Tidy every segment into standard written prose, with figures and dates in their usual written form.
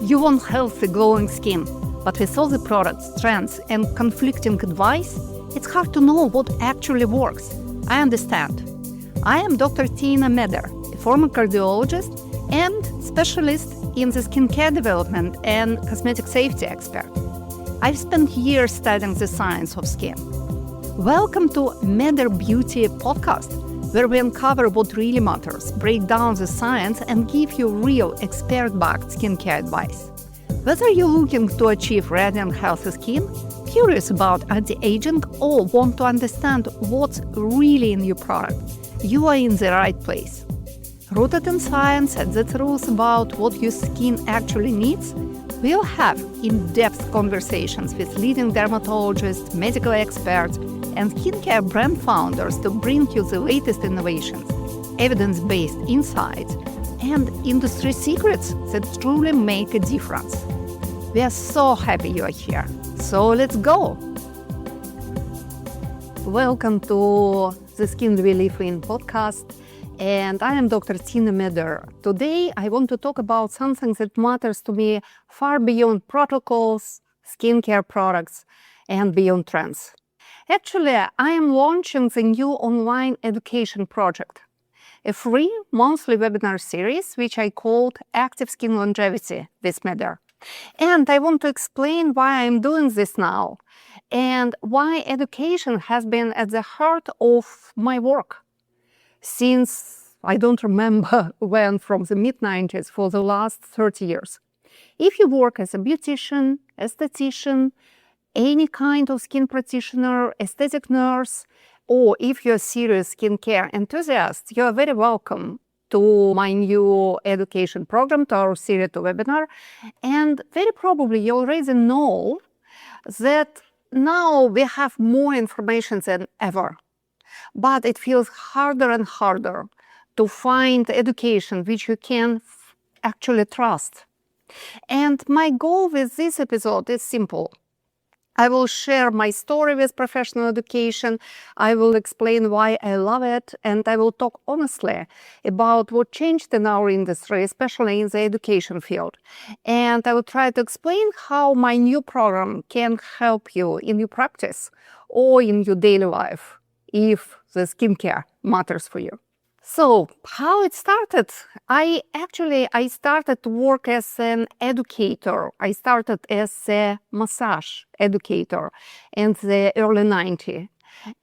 You want healthy, glowing skin, but with all the products, trends, and conflicting advice, it's hard to know what actually works. I understand. I am Dr. Tina Meder, a former cardiologist and specialist in the skincare development and cosmetic safety expert. I've spent years studying the science of skin. Welcome to Meder Beauty podcast, where we uncover what really matters, break down the science, and give you real expert-backed skincare advice. Whether you're looking to achieve radiant, healthy skin, curious about anti-aging, or want to understand what's really in your product, you are in the right place. Rooted in science and the truth about what your skin actually needs, we'll have in-depth conversations with leading dermatologists, medical experts, and skincare brand founders to bring you the latest innovations, evidence-based insights, and industry secrets that truly make a difference. We are so happy you are here. So let's go! Welcome to the Skin We Live In podcast, and I am Dr. Tina Meder. Today I want to talk about something that matters to me far beyond protocols, skincare products, and beyond trends. Actually, I am launching the new online education project, a free monthly webinar series which I called Active Skin Longevity with Meder. And I want to explain why I'm doing this now and why education has been at the heart of my work since I don't remember when, from the mid-90s for the last 30 years. If you work as a beautician, esthetician, any kind of skin practitioner, aesthetic nurse, or if you're a serious skincare enthusiast, you are very welcome to my new education program, to our series of webinar. And very probably you already know that now we have more information than ever. But it feels harder and harder to find education which you can actually trust. And my goal with this episode is simple. I will share my story with professional education, I will explain why I love it, and I will talk honestly about what changed in our industry, especially in the education field. And I will try to explain how my new program can help you in your practice or in your daily life, if the skincare matters for you. So, how it started? I started to work as an educator. I started as a massage educator in the early 90s.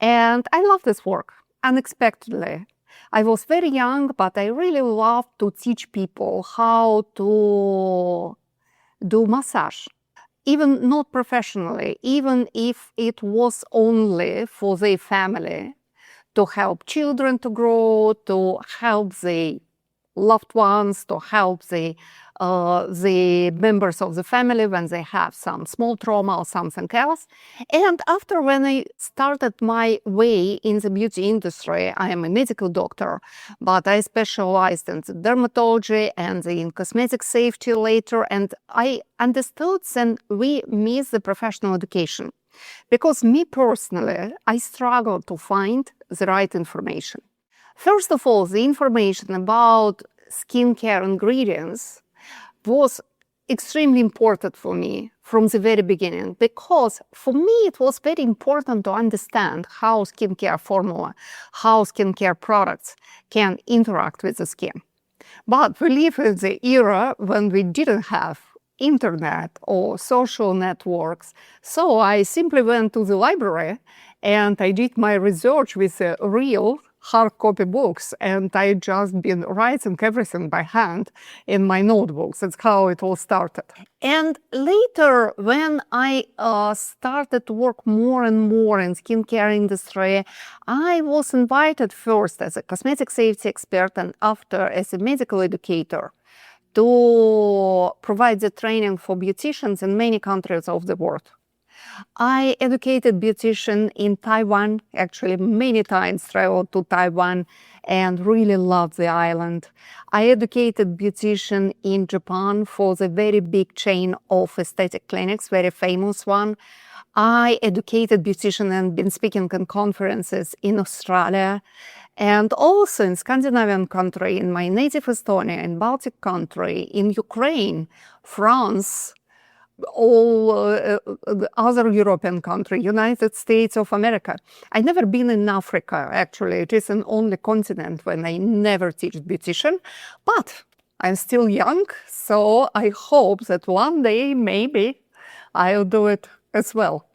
And I love this work, unexpectedly. I was very young, but I really loved to teach people how to do massage. Even not professionally, even if it was only for their family, to help children to grow, to help the loved ones, to help the members of the family when they have some small trauma or something else. And after, when I started my way in the beauty industry, I am a medical doctor, but I specialized in the dermatology and in cosmetic safety later, and I understood that we miss the professional education. Because me personally, I struggled to find the right information. First of all, the information about skincare ingredients was extremely important for me from the very beginning, because for me it was very important to understand how skincare formula, how skincare products can interact with the skin. But we live in the era when we didn't have internet or social networks. So I simply went to the library and I did my research with real hard copy books, and I just been writing everything by hand in my notebooks. That's how it all started. And later, when I started to work more and more in skincare industry, I was invited first as a cosmetic safety expert and after as a medical educator to provide the training for beauticians in many countries of the world. I educated beautician in Taiwan, actually many times traveled to Taiwan and really loved the island. I educated beautician in Japan for the very big chain of aesthetic clinics, very famous one. I educated beautician and been speaking in conferences in Australia and also in Scandinavian country, in my native Estonia, in Baltic country, in Ukraine, France, all other European country, United States of America. I never been in Africa, actually. It is an only continent when I never teach beautician, but I'm still young, so I hope that one day, maybe, I'll do it as well.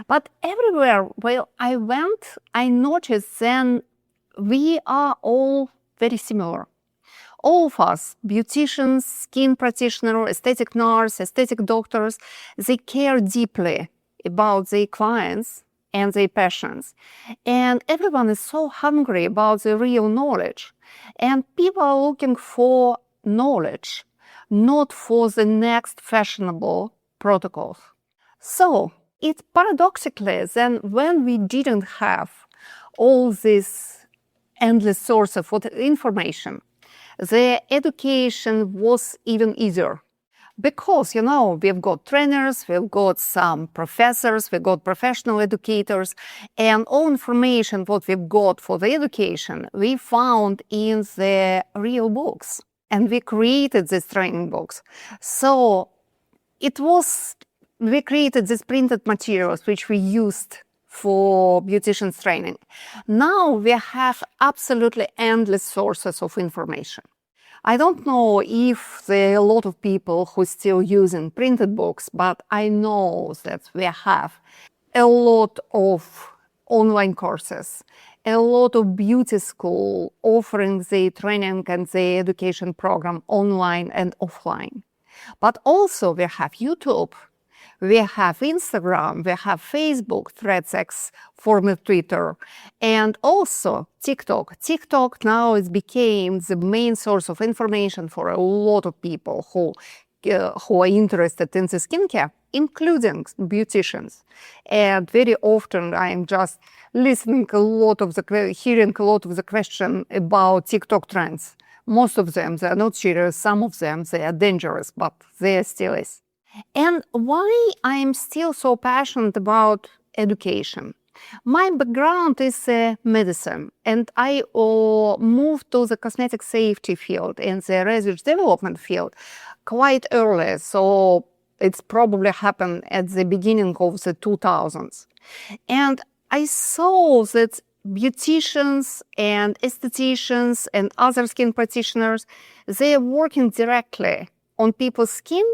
But everywhere where I went, I noticed then we are all very similar. All of us, beauticians, skin practitioners, aesthetic nurses, aesthetic doctors, they care deeply about their clients and their patients. And everyone is so hungry about the real knowledge. And people are looking for knowledge, not for the next fashionable protocols. So it's paradoxically then when we didn't have all this endless source of information, the education was even easier. Because, we've got trainers, we've got some professors, we've got professional educators, and all information what we've got for the education, we found in the real books. And we created these training books. So we created these printed materials which we used for beauticians training. Now we have absolutely endless sources of information. I don't know if there are a lot of people who are still using printed books, but I know that we have a lot of online courses, a lot of beauty school offering the training and the education program online and offline. But also we have YouTube, we have Instagram, we have Facebook, Threads X, former Twitter, and also TikTok. TikTok now became the main source of information for a lot of people who are interested in the skincare, including beauticians. And very often I am just hearing a lot of the question about TikTok trends. Most of them, they are not serious. Some of them, they are dangerous, but there still is. And why I'm still so passionate about education? My background is medicine, and I moved to the cosmetic safety field and the research development field quite early. So it's probably happened at the beginning of the 2000s. And I saw that beauticians and estheticians and other skin practitioners, they are working directly on people's skin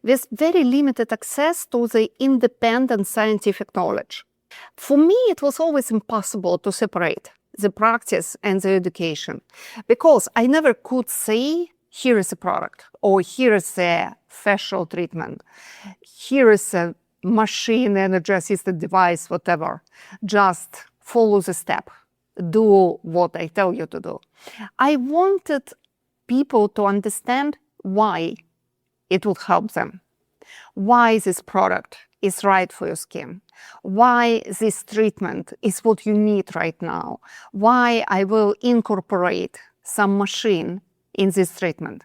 with very limited access to the independent scientific knowledge. For me, it was always impossible to separate the practice and the education because I never could say, here is a product, or here is a facial treatment, here is a machine, energy-assisted device, whatever. Just follow the step, do what I tell you to do. I wanted people to understand why it would help them, why this product is right for your skin, why this treatment is what you need right now, why I will incorporate some machine in this treatment.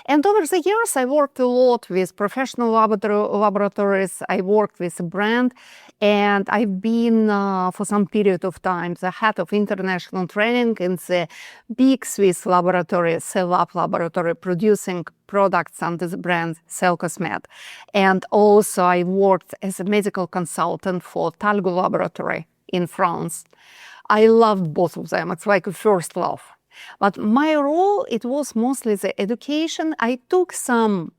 And over the years, I worked a lot with professional laboratories. I worked with a brand, and I've been, for some period of time, the head of international training in the big Swiss laboratory, Cell Lab laboratory, producing products under the brand Cell Cosmet. And also, I worked as a medical consultant for Talgo laboratory in France. I loved both of them. It's like a first love. But my role, it was mostly the education. I took some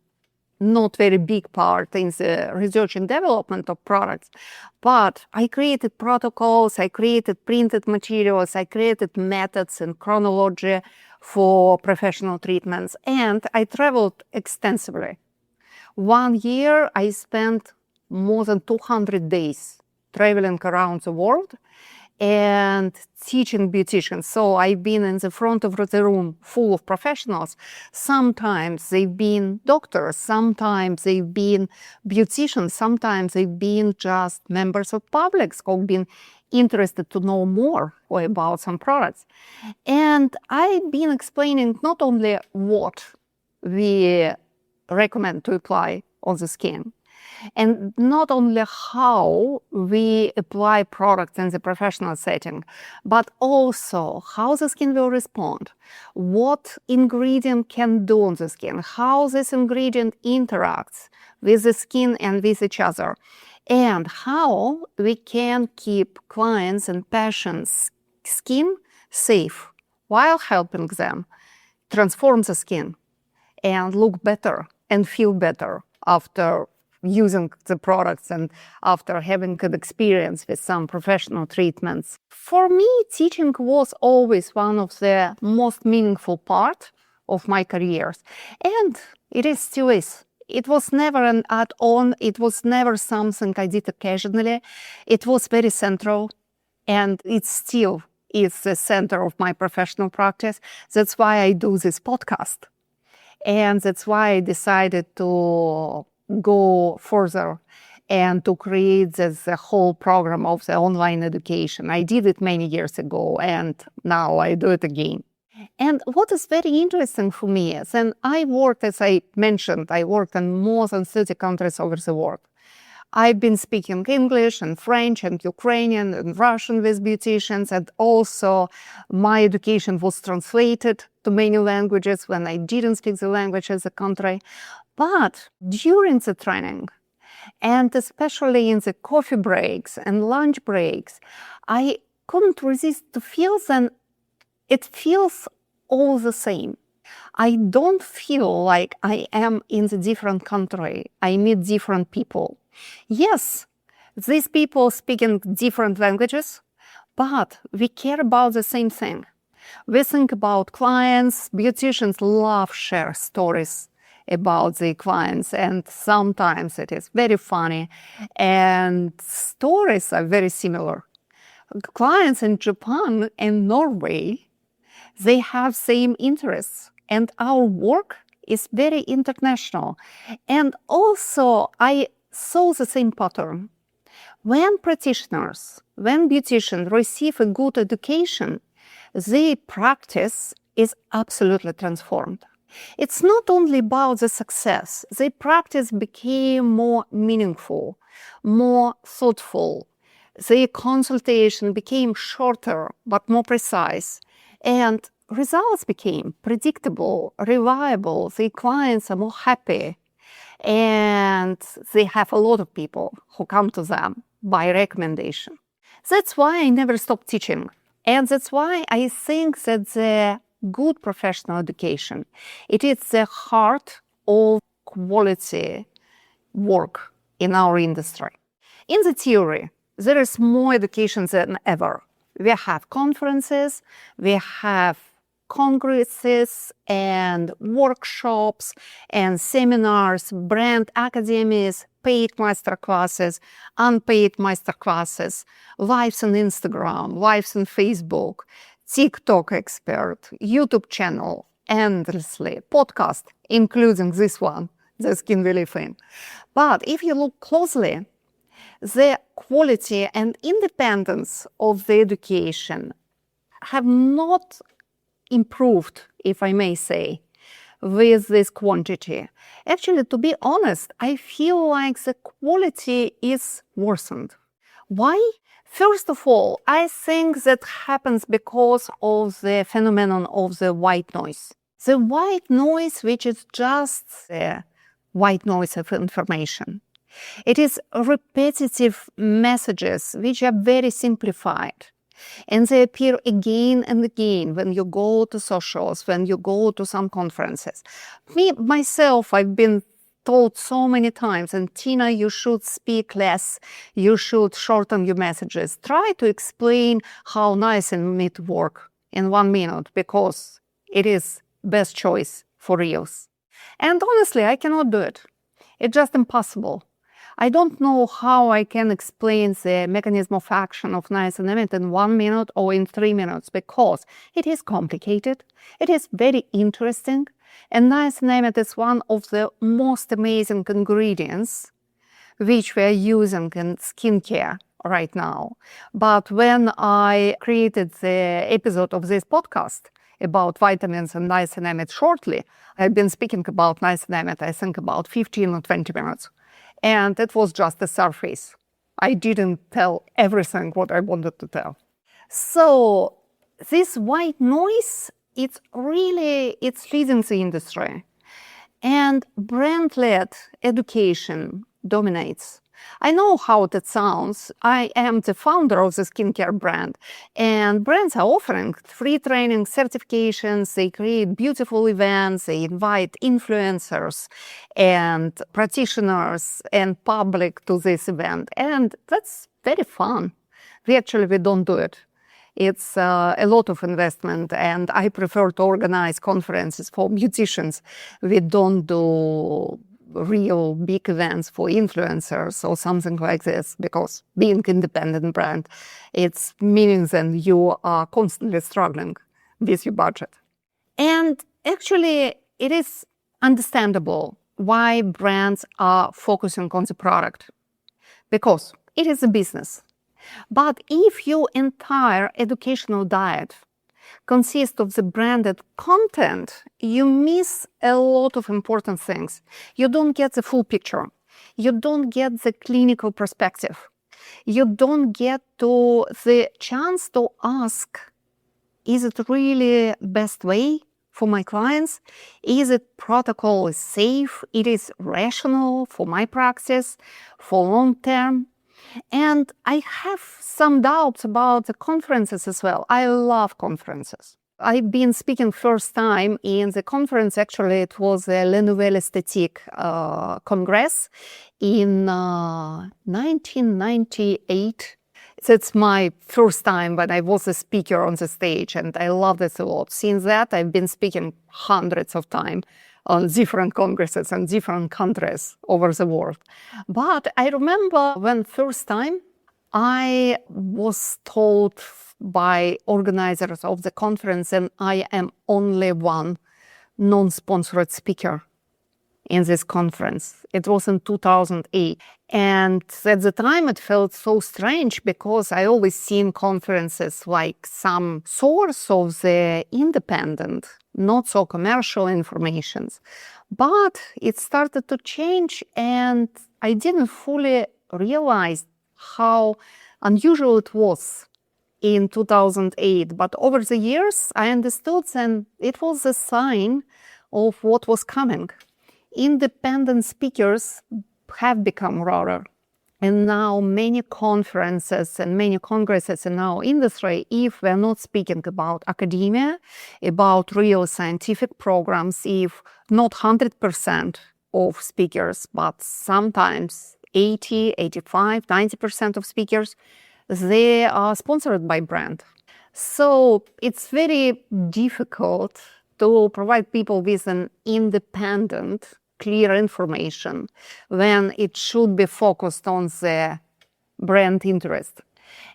not very big part in the research and development of products, but I created protocols, I created printed materials, I created methods and chronology for professional treatments, and I traveled extensively. 1 year, I spent more than 200 days traveling around the world, and teaching beauticians. So I've been in the front of the room full of professionals. Sometimes they've been doctors, sometimes they've been beauticians, sometimes they've been just members of publics who've been interested to know more about some products. And I've been explaining not only what we recommend to apply on the skin, and not only how we apply products in the professional setting, but also how the skin will respond, what ingredient can do on the skin, how this ingredient interacts with the skin and with each other, and how we can keep clients and patients' skin safe while helping them transform the skin and look better and feel better after using the products and after having an experience with some professional treatments. For me, teaching was always one of the most meaningful part of my careers, and it is still is. It was never an add-on, it was never something I did occasionally. It was very central, and it still is the center of my professional practice. That's why I do this podcast. And that's why I decided to go further and to create the whole program of the online education. I did it many years ago, and now I do it again. And what is very interesting for me is, and I worked, as I mentioned, I worked in more than 30 countries over the world. I've been speaking English and French and Ukrainian and Russian with beauticians, and also my education was translated to many languages when I didn't speak the language as a country. But during the training, and especially in the coffee breaks and lunch breaks, I couldn't resist to feel that it feels all the same. I don't feel like I am in a different country. I meet different people. Yes, these people speak in different languages, but we care about the same thing. We think about clients. Beauticians love share stories about the clients, and sometimes it is very funny, and stories are very similar. Clients in Japan and Norway, they have same interests, and our work is very international. And also, I saw the same pattern. When practitioners, when beauticians receive a good education, their practice is absolutely transformed. It's not only about the success. Their practice became more meaningful, more thoughtful. Their consultation became shorter but more precise, and results became predictable, reliable. The clients are more happy, and they have a lot of people who come to them by recommendation. That's why I never stopped teaching, and that's why I think that the good professional education, it is the heart of quality work in our industry. In the theory, there is more education than ever. We have conferences, we have congresses and workshops and seminars, brand academies, paid masterclasses, unpaid masterclasses, lives on Instagram, lives on Facebook, TikTok expert, YouTube channel, endlessly, podcast, including this one, the Skin Really Thin. But if you look closely, the quality and independence of the education have not improved, if I may say, with this quantity. Actually, to be honest, I feel like the quality is worsened. Why? First of all, I think that happens because of the phenomenon of the white noise. The white noise, which is just the white noise of information. It is repetitive messages which are very simplified. And they appear again and again when you go to socials, when you go to some conferences. Myself, I've been told so many times, and Tina, you should speak less, you should shorten your messages. Try to explain how nice and neat work in 1 minute, because it is best choice for reels. And honestly, I cannot do it. It's just impossible. I don't know how I can explain the mechanism of action of niacinamide in 1 minute or in 3 minutes because it is complicated, it is very interesting, and niacinamide is one of the most amazing ingredients which we are using in skincare right now. But when I created the episode of this podcast about vitamins and niacinamide shortly, I've been speaking about niacinamide, I think, about 15 or 20 minutes. And it was just the surface. I didn't tell everything what I wanted to tell. So this white noise, it's leading the industry. And brand-led education dominates. I know how that sounds. I am the founder of the skincare brand, and brands are offering free training, certifications, they create beautiful events, they invite influencers and practitioners and public to this event, and that's very fun. We don't do it. It's a lot of investment, and I prefer to organize conferences for beauticians. We don't do real big events for influencers or something like this, because being independent brand, it's meaning that you are constantly struggling with your budget. And actually, it is understandable why brands are focusing on the product, because it is a business. But if your entire educational diet consists of the branded content, you miss a lot of important things. You don't get the full picture. You don't get the clinical perspective. You don't get to the chance to ask, is it really best way for my clients? Is it protocol is safe? It is rational for my practice, for long term? And I have some doubts about the conferences as well. I love conferences. I've been speaking first time in the conference, actually it was the La Nouvelle Esthétique Congress in 1998. That's my first time when I was a speaker on the stage, and I loved it a lot. Since that, I've been speaking hundreds of times on different congresses and different countries over the world. But I remember when first time I was told by organizers of the conference, and I am only one non-sponsored speaker in this conference. It was in 2008. And at the time it felt so strange because I always seen conferences like some source of the independent, not so commercial informations. But it started to change, and I didn't fully realize how unusual it was in 2008. But over the years, I understood that it was a sign of what was coming. Independent speakers have become rarer. And now many conferences and many congresses in our industry, if we're not speaking about academia, about real scientific programs, if not 100% of speakers, but sometimes 80, 85, 90% of speakers, they are sponsored by brand. So it's very difficult to provide people with an independent, clear information when it should be focused on the brand interest.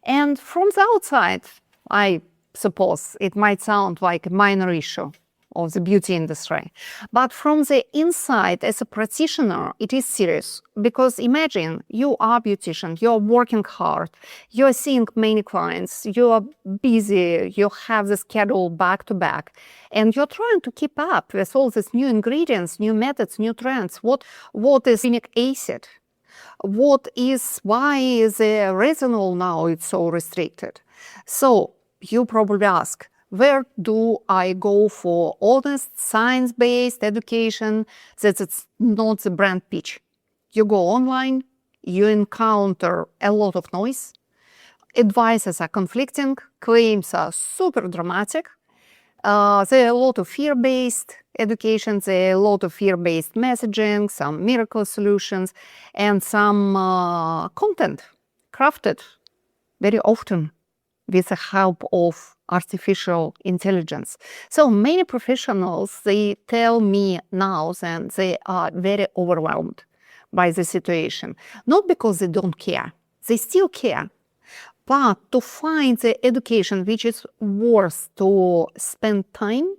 And from the outside, I suppose it might sound like a minor issue of the beauty industry. But from the inside, as a practitioner, it is serious. Because imagine you are a beautician, you're working hard, you're seeing many clients, you are busy, you have the schedule back to back, and you're trying to keep up with all these new ingredients, new methods, new trends. What is hyaluronic acid? Why is the retinol now it's so restricted? So you probably ask, where do I go for honest, science-based education that it's not the brand pitch? You go online, you encounter a lot of noise, advices are conflicting, claims are super dramatic, there are a lot of fear-based education, there are a lot of fear-based messaging, some miracle solutions, and some content crafted very often with the help of artificial intelligence. So many professionals, they tell me now that they are very overwhelmed by the situation. Not because they don't care. They still care. But to find the education which is worth to spend time,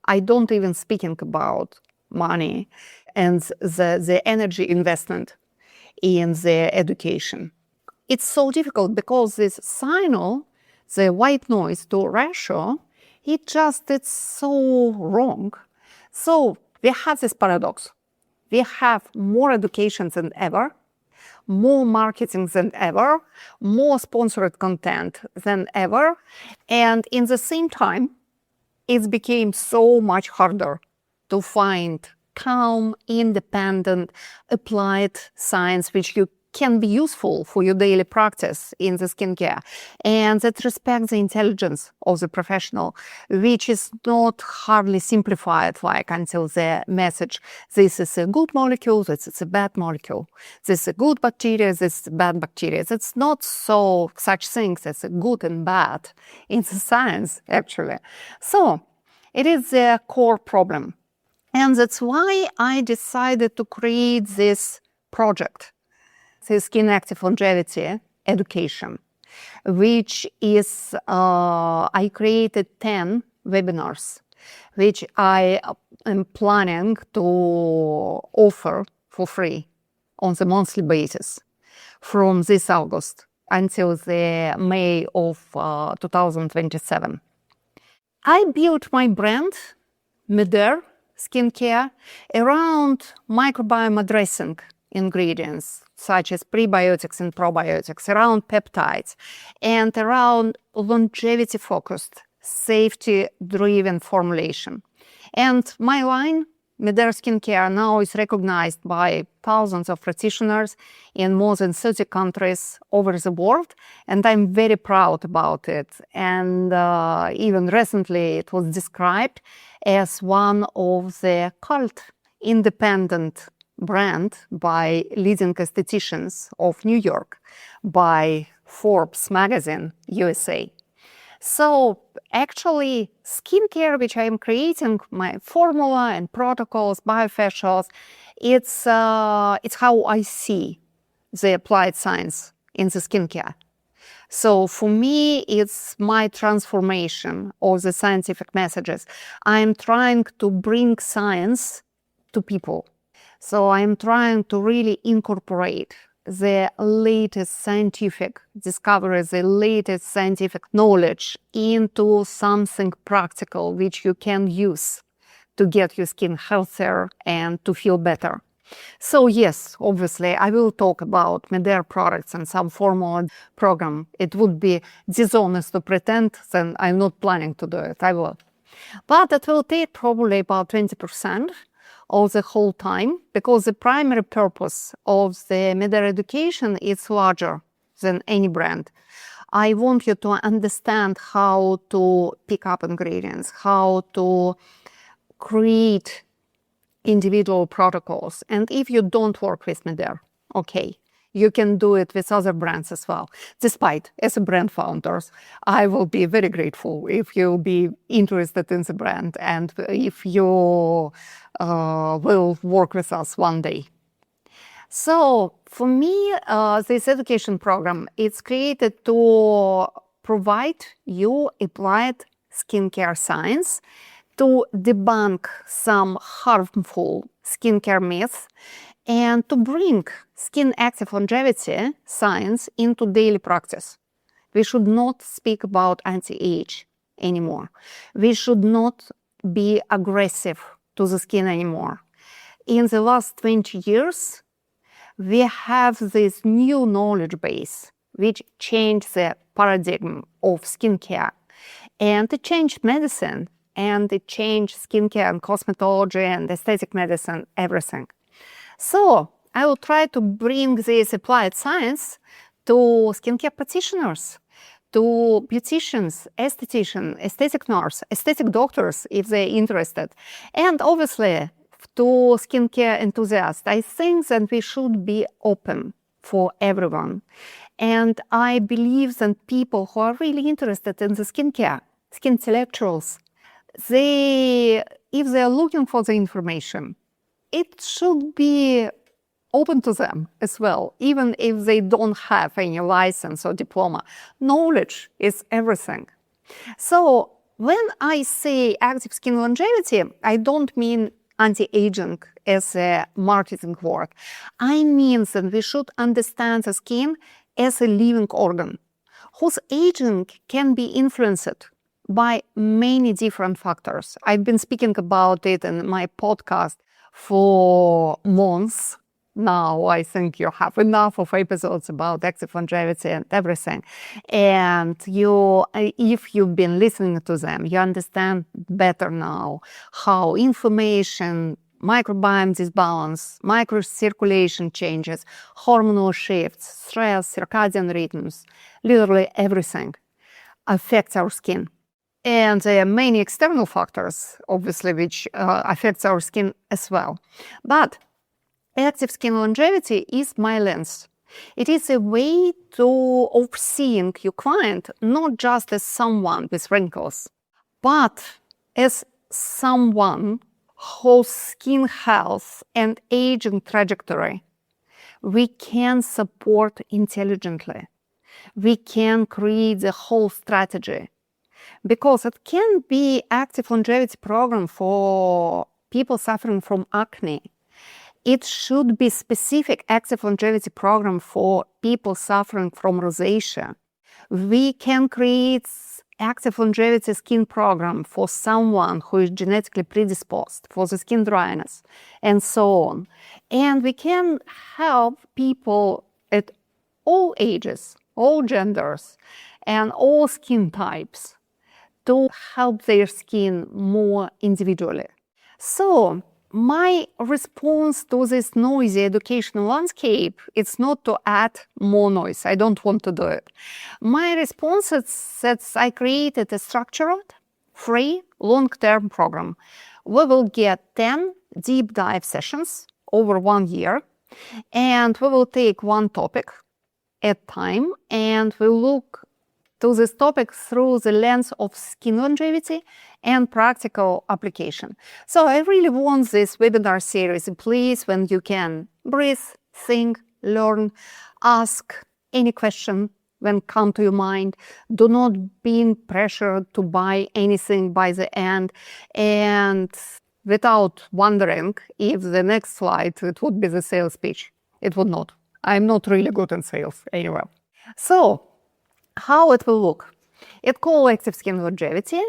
I don't even speaking about money and the energy investment in the education. It's so difficult because this signal, the white noise to ratio, it's so wrong. So we have this paradox. We have more education than ever, more marketing than ever, more sponsored content than ever, and in the same time, it became so much harder to find calm, independent, applied science which you can be useful for your daily practice in the skincare, and that respects the intelligence of the professional, which is not hardly simplified like until the message, this is a good molecule, this is a bad molecule, this is a good bacteria, this is a bad bacteria. It's not so such things as a good and bad in the science, actually. So it is a core problem. And that's why I decided to create this project, the Skin Active Longevity Education, which is, I created 10 webinars, which I am planning to offer for free on the monthly basis from this August until the May of 2027. I built my brand, Meder Skincare, around microbiome addressing ingredients such as prebiotics and probiotics, around peptides, and around longevity-focused, safety-driven formulation. And my line, Meder Skincare, now is recognized by thousands of practitioners in more than 30 countries over the world, and I'm very proud about it. And even recently it was described as one of the cult independent brand by leading estheticians of New York, by Forbes magazine, USA. So actually, skincare, which I am creating, my formula and protocols, biofacials, it's how I see the applied science in the skincare. So for me, it's my transformation of the scientific messages. I'm trying to bring science to people. So I'm trying to really incorporate the latest scientific discoveries, the latest scientific knowledge into something practical which you can use to get your skin healthier and to feel better. So yes, obviously, I will talk about Meder products and some formula program. It would be dishonest to pretend that I'm not planning to do it. I will. But it will take probably about 20% of the whole time, because the primary purpose of the Meder education is larger than any brand. I want you to understand how to pick up ingredients, how to create individual protocols. And if you don't work with Meder, okay, you can do it with other brands as well. Despite, as a brand founders, I will be very grateful if you'll be interested in the brand and if you will work with us one day. So for me, this education program, it's created to provide you applied skincare science, to debunk some harmful skincare myths, and to bring skin active longevity science into daily practice. We should not speak about anti-age anymore. We should not be aggressive to the skin anymore. In the last 20 years, we have this new knowledge base which changed the paradigm of skincare. And it changed medicine, and it changed skincare and cosmetology and aesthetic medicine, everything. So I will try to bring this applied science to skincare practitioners, to beauticians, estheticians, aesthetic nurses, aesthetic doctors, if they're interested, and obviously to skincare enthusiasts. I think that we should be open for everyone. And I believe that people who are really interested in the skincare, skin intellectuals, if they're looking for the information, it should be open to them as well, even if they don't have any license or diploma. Knowledge is everything. So when I say active skin longevity, I don't mean anti-aging as a marketing word. I mean that we should understand the skin as a living organ whose aging can be influenced by many different factors. I've been speaking about it in my podcast for months now. I think you have enough of episodes about active longevity and everything. And if you've been listening to them, you understand better now how inflammation, microbiome disbalance, microcirculation changes, hormonal shifts, stress, circadian rhythms, literally everything affects our skin. And there are many external factors, obviously, which affects our skin as well. But active skin longevity is my lens. It is a way of seeing your client not just as someone with wrinkles, but as someone whose skin health and aging trajectory we can support intelligently. We can create the whole strategy. Because it can be active longevity program for people suffering from acne. It should be specific active longevity program for people suffering from rosacea. We can create active longevity skin program for someone who is genetically predisposed for the skin dryness and so on. And we can help people at all ages, all genders, and all skin types to help their skin more individually. So my response to this noisy educational landscape is not to add more noise. I don't want to do it. My response is that I created a structured, free, long-term program. We will get 10 deep dive sessions over 1 year, and we will take one topic at a time, and we'll look to this topic through the lens of skin longevity and practical application. So I really want this webinar series, please, when you can breathe, think, learn, ask any question when come to your mind. Do not be pressured to buy anything by the end, and without wondering if the next slide it would be the sales pitch. It would not. I'm not really good in sales anyway. So how it will look? It's called Active Skin Longevity,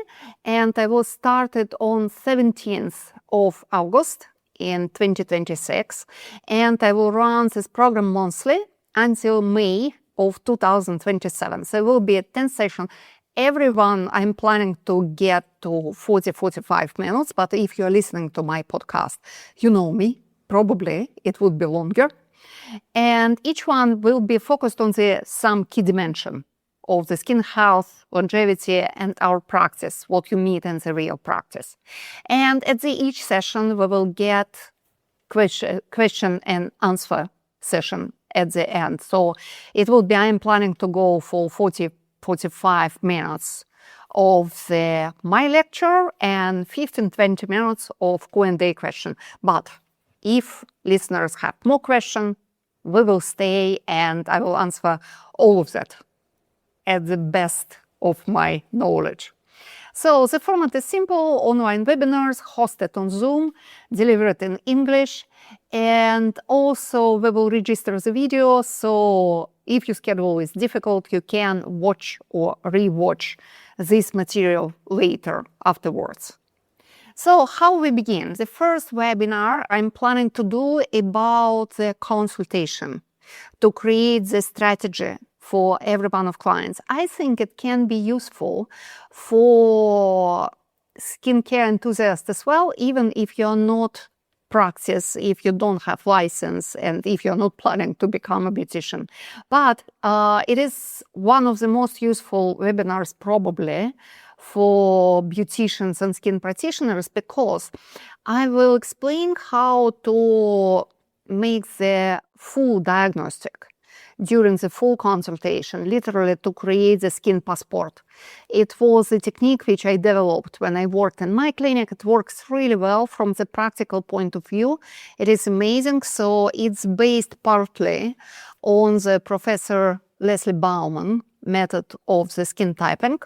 and I will start it on 17th of August in 2026, and I will run this program monthly until May of 2027. So it will be a 10 session. Everyone I'm planning to get to 40-45 minutes, but if you're listening to my podcast, you know me, probably it would be longer. And each one will be focused on some key dimension of the skin health, longevity, and our practice, what you meet in the real practice. And at each session, we will get question and answer session at the end. So it will be, I'm planning to go for 40-45 minutes of my lecture and 15-20 minutes of Q&A question. But if listeners have more questions, we will stay and I will answer all of that at the best of my knowledge. So the format is simple: online webinars hosted on Zoom, delivered in English, and also we will register the video. So if your schedule is difficult, you can watch or re-watch this material later afterwards. So how we begin? The first webinar I'm planning to do about the consultation to create the strategy for every one of clients. I think it can be useful for skincare enthusiasts as well, even if you're not practice, if you don't have license, and if you're not planning to become a beautician. But it is one of the most useful webinars probably for beauticians and skin practitioners, because I will explain how to make the full diagnostic during the full consultation, literally to create the skin passport. It was a technique which I developed when I worked in my clinic. It works really well from the practical point of view. It is amazing. So it's based partly on the Professor Leslie Bauman method of the skin typing,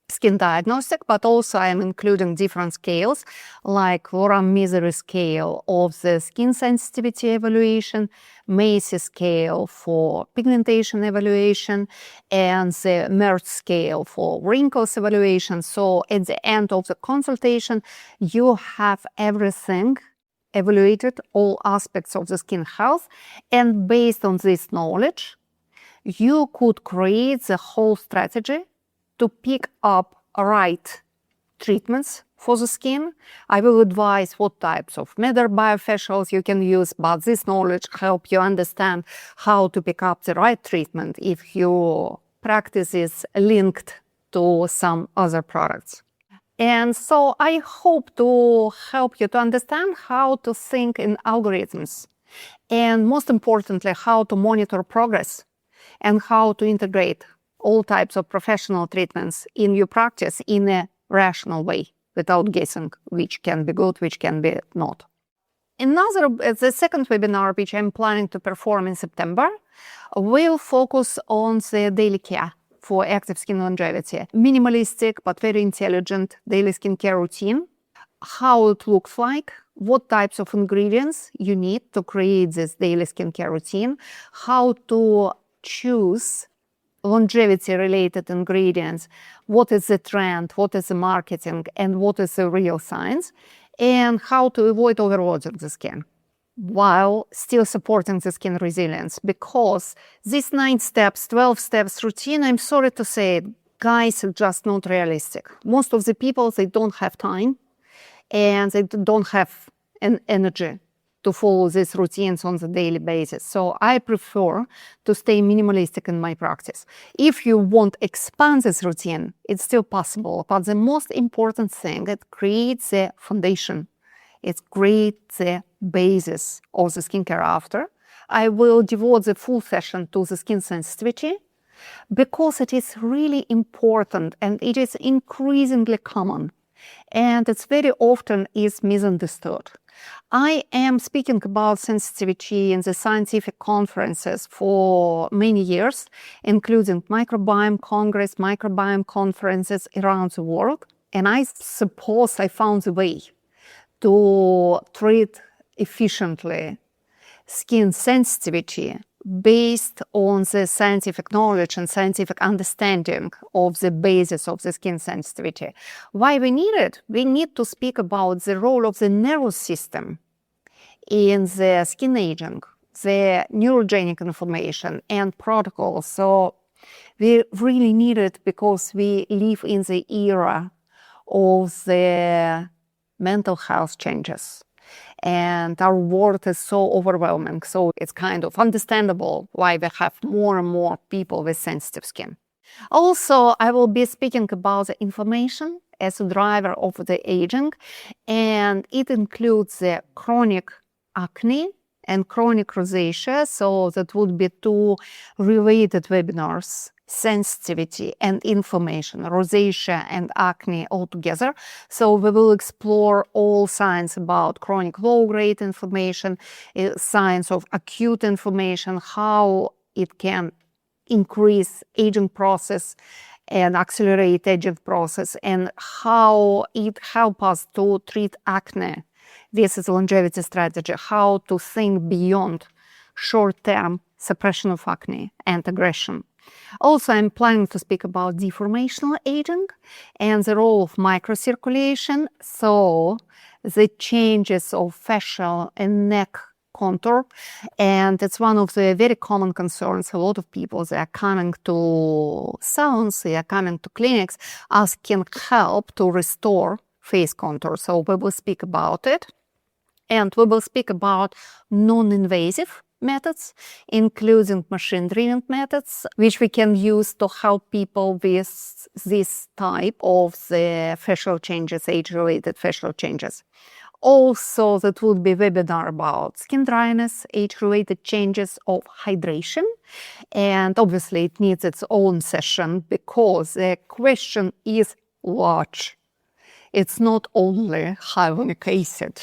skin diagnostic, but also I'm including different scales like Laurent-Misery scale of the skin sensitivity evaluation, Macy scale for pigmentation evaluation, and the Merz scale for wrinkles evaluation. So at the end of the consultation, you have everything evaluated, all aspects of the skin health, and based on this knowledge, you could create the whole strategy to pick up right treatments for the skin. I will advise what types of Medar biofacials you can use, but this knowledge helps you understand how to pick up the right treatment if your practice is linked to some other products. And so I hope to help you to understand how to think in algorithms, and most importantly, how to monitor progress and how to integrate all types of professional treatments in your practice in a rational way without guessing which can be good, which can be not. The second webinar, which I'm planning to perform in September, will focus on the daily care for active skin longevity. Minimalistic but very intelligent daily skincare routine, how it looks like, what types of ingredients you need to create this daily skincare routine, how to choose longevity-related ingredients, what is the trend, what is the marketing, and what is the real science, and how to avoid overloading the skin while still supporting the skin resilience. Because this 9 steps, 12 steps routine, I'm sorry to say it, guys, it's just not realistic. Most of the people, they don't have time and they don't have an energy to follow these routines on the daily basis. So I prefer to stay minimalistic in my practice. If you want to expand this routine, it's still possible. But the most important thing, it creates a foundation. It creates the basis of the skincare after. I will devote the full session to the skin sensitivity because it is really important and it is increasingly common. And it's very often is misunderstood. I am speaking about sensitivity in the scientific conferences for many years, including microbiome congress, microbiome conferences around the world. And I suppose I found a way to treat efficiently skin sensitivity based on the scientific knowledge and scientific understanding of the basis of the skin sensitivity. Why we need it? We need to speak about the role of the nervous system in the skin aging, the neurogenic inflammation and protocols. So we really need it because we live in the era of the mental health changes. And our world is so overwhelming. So it's kind of understandable why we have more and more people with sensitive skin. Also, I will be speaking about the inflammation as a driver of the aging. And it includes the chronic acne and chronic rosacea. So that would be 2 related webinars. Sensitivity and inflammation, rosacea and acne all together. So we will explore all science about chronic low-grade inflammation, science of acute inflammation, how it can increase aging process and accelerate aging process, and how it helps us to treat acne. This is a longevity strategy, how to think beyond short-term suppression of acne and aggression. Also, I'm planning to speak about deformational aging and the role of microcirculation. So the changes of facial and neck contour. And it's one of the very common concerns. A lot of people, they are coming to salons, they are coming to clinics, asking help to restore face contour. So we will speak about it. And we will speak about non-invasive methods, including machine-driven methods, which we can use to help people with this type of the facial changes, age-related facial changes. Also, that would be webinar about skin dryness, age-related changes of hydration. And obviously, it needs its own session because the question is large. It's not only hyaluronic acid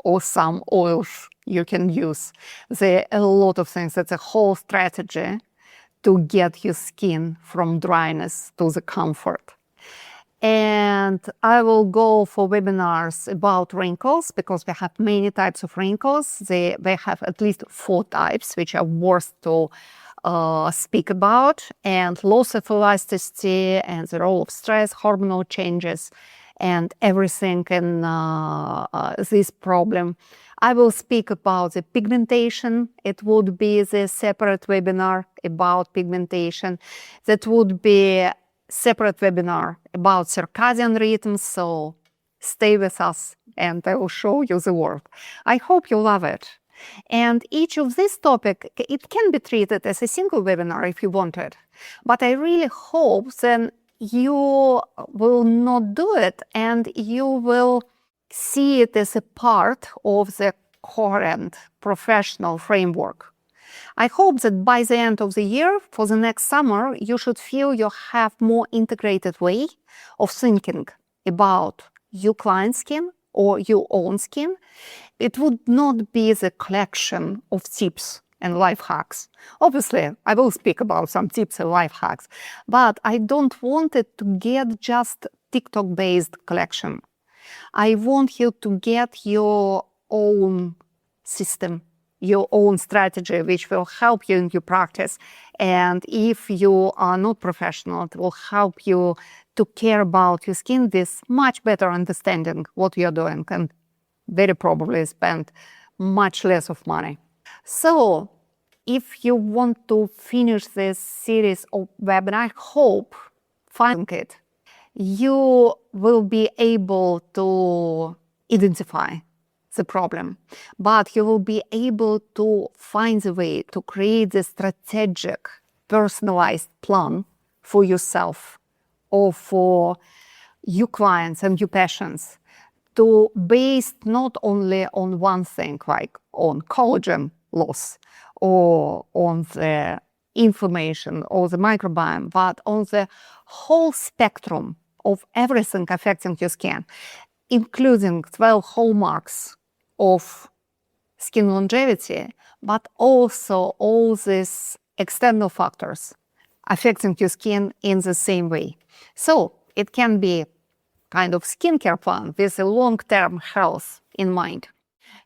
or some oils you can use. There are a lot of things. It's a whole strategy to get your skin from dryness to the comfort. And I will go for webinars about wrinkles because we have many types of wrinkles. They have at least 4 types, which are worth to speak about, and loss of elasticity and the role of stress, hormonal changes, and everything in this problem. I will speak about the pigmentation. It would be the separate webinar about pigmentation. That would be separate webinar about circadian rhythms, so stay with us and I will show you the work. I hope you love it. And each of this topic, it can be treated as a single webinar if you want it. But I really hope then you will not do it and you will see it as a part of the coherent professional framework. I hope that by the end of the year, for the next summer, you should feel you have more integrated way of thinking about your client's skin or your own skin. It would not be the collection of tips and life hacks. Obviously, I will speak about some tips and life hacks, but I don't want it to get just TikTok-based collection. I want you to get your own system, your own strategy, which will help you in your practice. And if you are not professional, it will help you to care about your skin with much better understanding what you're doing and very probably spend much less of money. So if you want to finish this series of webinars, I hope finding it, you will be able to identify the problem, but you will be able to find a way to create a strategic, personalized plan for yourself or for your clients and your patients, to based not only on one thing, like on collagen loss or on the inflammation or the microbiome, but on the whole spectrum of everything affecting your skin, including 12 hallmarks of skin longevity, but also all these external factors affecting your skin in the same way. So it can be kind of skincare plan with a long-term health in mind.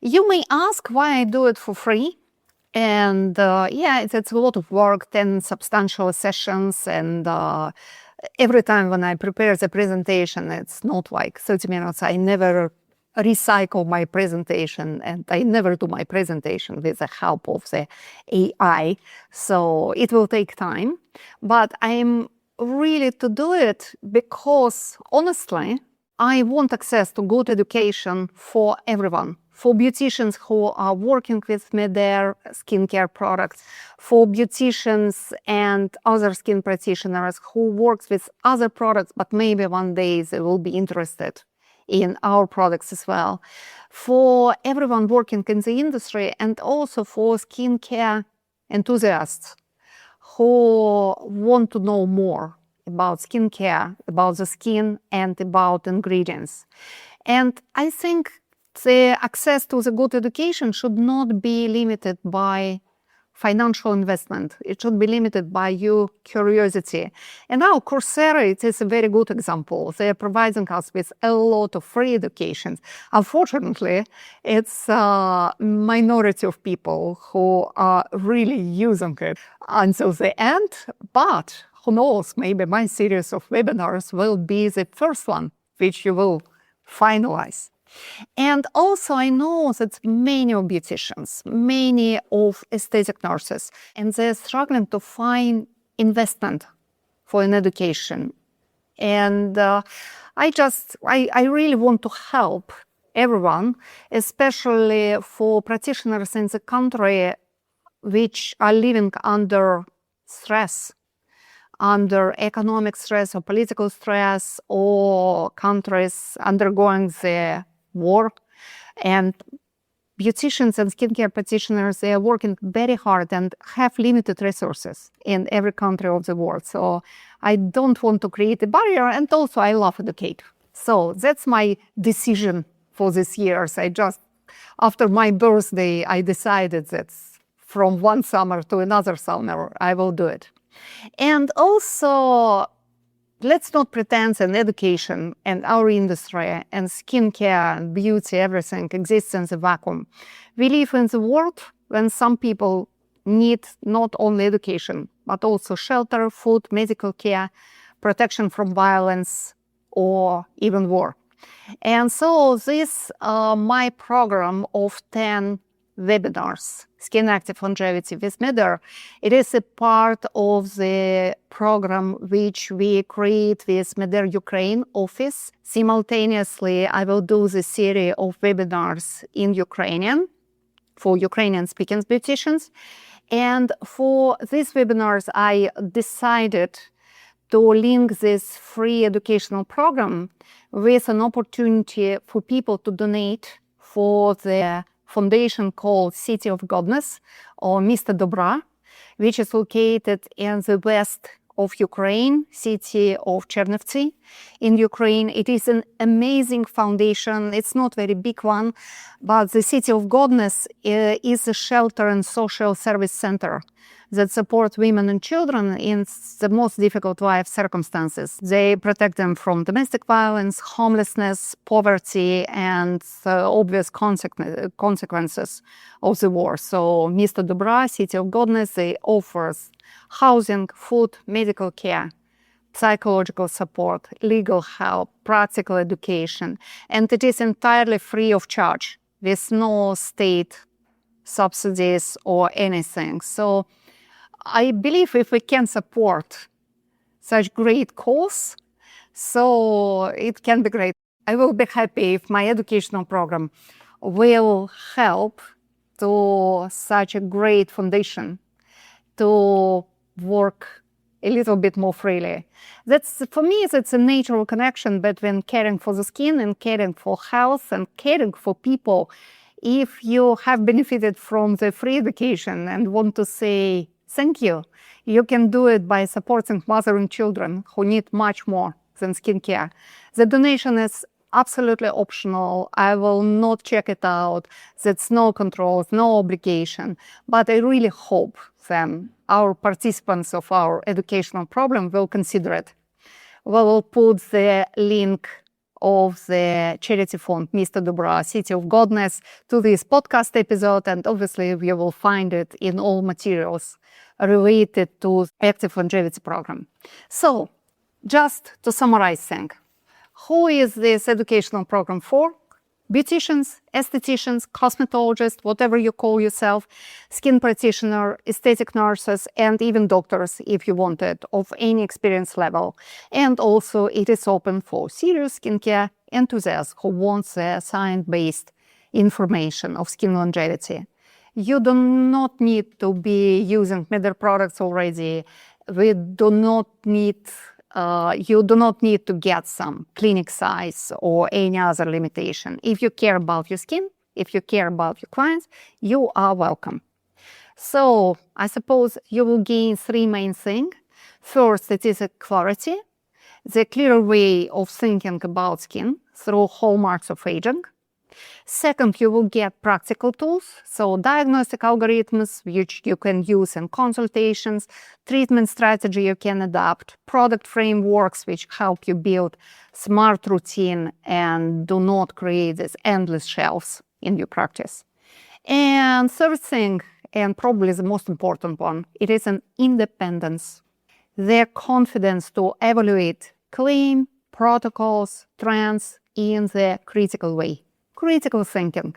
You may ask why I do it for free. And yeah, it's a lot of work, 10 substantial sessions, and every time when I prepare the presentation, it's not like 30 minutes. I never recycle my presentation and I never do my presentation with the help of the AI. So it will take time, but I'm really to do it because honestly, I want access to good education for everyone. For beauticians who are working with me, their skincare products, for beauticians and other skin practitioners who work with other products, but maybe one day they will be interested in our products as well. For everyone working in the industry and also for skincare enthusiasts who want to know more about skincare, about the skin and about ingredients. And I think the access to the good education should not be limited by financial investment. It should be limited by your curiosity. And now Coursera, it is a very good example. They are providing us with a lot of free education. Unfortunately, it's a minority of people who are really using it until the end. But who knows, maybe my series of webinars will be the first one which you will finalize. And also I know that many of beauticians, many of aesthetic nurses, and they're struggling to find investment for an education. And I really want to help everyone, especially for practitioners in the country which are living under stress, under economic stress or political stress, or countries undergoing the war. And beauticians and skincare practitioners, they are working very hard and have limited resources in every country of the world. So I don't want to create a barrier, and also I love educate. So that's my decision for this year. So after my birthday, I decided that from one summer to another summer, I will do it. And also, let's not pretend that education and our industry and skincare and beauty, everything exists in the vacuum. We live in the world when some people need not only education, but also shelter, food, medical care, protection from violence, or even war. And so this my program of 10 webinars, Skin Active Longevity with Medder, it is a part of the program which we create with Medder Ukraine office. Simultaneously, I will do the series of webinars in Ukrainian for Ukrainian-speaking beauticians. And for these webinars, I decided to link this free educational program with an opportunity for people to donate for the foundation called City of Godness, or Mr. Dobra, which is located in the west of Ukraine, city of Chernivtsi in Ukraine. It is an amazing foundation. It's not a very big one, but the City of Godness is a shelter and social service center that support women and children in the most difficult life circumstances. They protect them from domestic violence, homelessness, poverty, and obvious consequences of the war. So Mr. Dobra, City of Godness, they offers housing, food, medical care, psychological support, legal help, practical education, and it is entirely free of charge with no state subsidies or anything. So I believe if we can support such great cause, so it can be great. I will be happy if my educational program will help to such a great foundation to work a little bit more freely. For me, that's a natural connection between caring for the skin and caring for health and caring for people. If you have benefited from the free education and want to say thank you, you can do it by supporting mothers and children who need much more than skincare. The donation is absolutely optional. I will not check it out. That's no controls, no obligation. But I really hope then our participants of our educational program will consider it. We will put the link of the charity fund, Mr. Dobra, City of Godness, to this podcast episode, and obviously you will find it in all materials related to Active Longevity program. So, just to summarize things, who is this educational program for? Beauticians, estheticians, cosmetologists, whatever you call yourself, skin practitioner, aesthetic nurses, and even doctors, if you want it, of any experience level. And also it is open for serious skincare enthusiasts who want the science-based information of skin longevity. You do not need to be using Medder products already. You do not need to get some clinic size or any other limitation. If you care about your skin, if you care about your clients, you are welcome. So I suppose you will gain three main things. First, it is a clarity, the clearer way of thinking about skin through hallmarks of aging. Second, you will get practical tools, so diagnostic algorithms which you can use in consultations, treatment strategy you can adapt, product frameworks which help you build smart routine and do not create these endless shelves in your practice. And third thing, and probably the most important one, it is an independence, their confidence to evaluate claim, protocols, trends in the critical way. Critical thinking.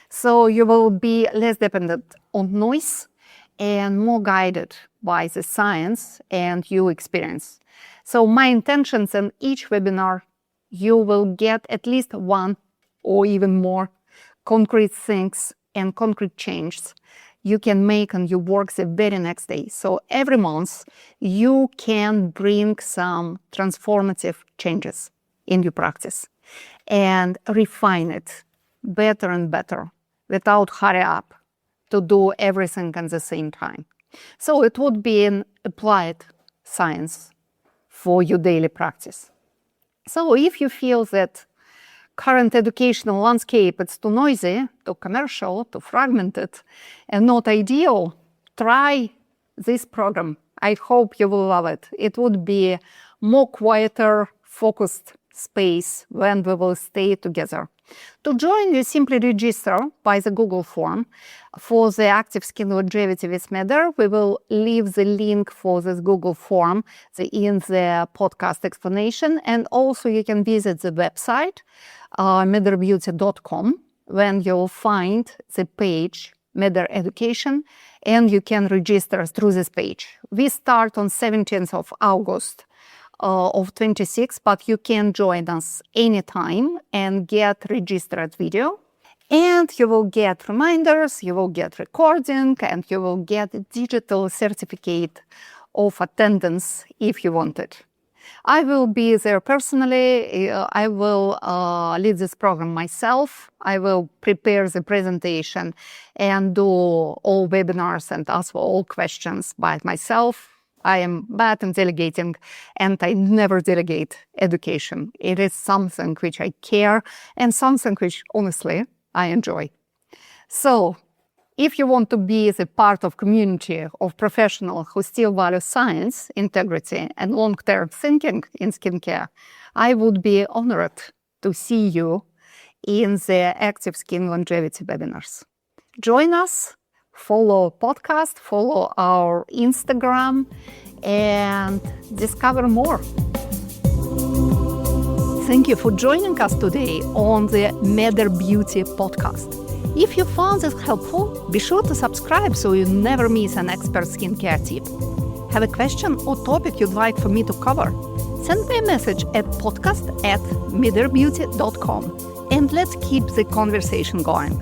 So you will be less dependent on noise and more guided by the science and your experience. So my intentions in each webinar, you will get at least one or even more concrete things and concrete changes you can make on your work the very next day. So every month you can bring some transformative changes in your practice and refine it better and better without hurry up to do everything at the same time. So it would be an applied science for your daily practice. So if you feel that current educational landscape is too noisy, too commercial, too fragmented, and not ideal, try this program. I hope you will love it. It would be more quieter, focused space when we will stay together. To join, you simply register by the Google form for the Active Skin Longevity with Medr. We will leave the link for this Google form in the podcast explanation. And also you can visit the website, medrbeauty.com, when you'll find the page Medr Education, and you can register through this page. We start on 17th of August of 26, but you can join us anytime and get registered video. And you will get reminders, you will get recording, and you will get a digital certificate of attendance if you want it. I will be there personally. I will lead this program myself. I will prepare the presentation and do all webinars and answer all questions by myself. I am bad in delegating, and I never delegate education. It is something which I care and something which, honestly, I enjoy. So, if you want to be the part of community of professionals who still value science, integrity, and long-term thinking in skincare, I would be honored to see you in the Active Skin Longevity webinars. Join us. Follow podcast, follow our Instagram, and discover more. Thank you for joining us today on the Medr Beauty podcast. If you found this helpful, be sure to subscribe so you never miss an expert skincare tip. Have a question or topic you'd like for me to cover? Send me a message at podcast@medrbeauty.com, and let's keep the conversation going.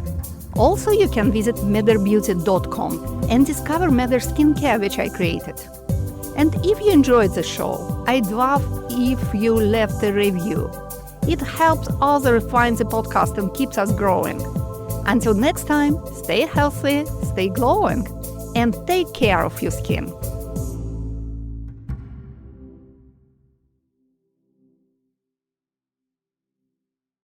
Also, you can visit medrbeauty.com and discover Medr Skincare, which I created. And if you enjoyed the show, I'd love if you left a review. It helps others find the podcast and keeps us growing. Until next time, stay healthy, stay glowing, and take care of your skin.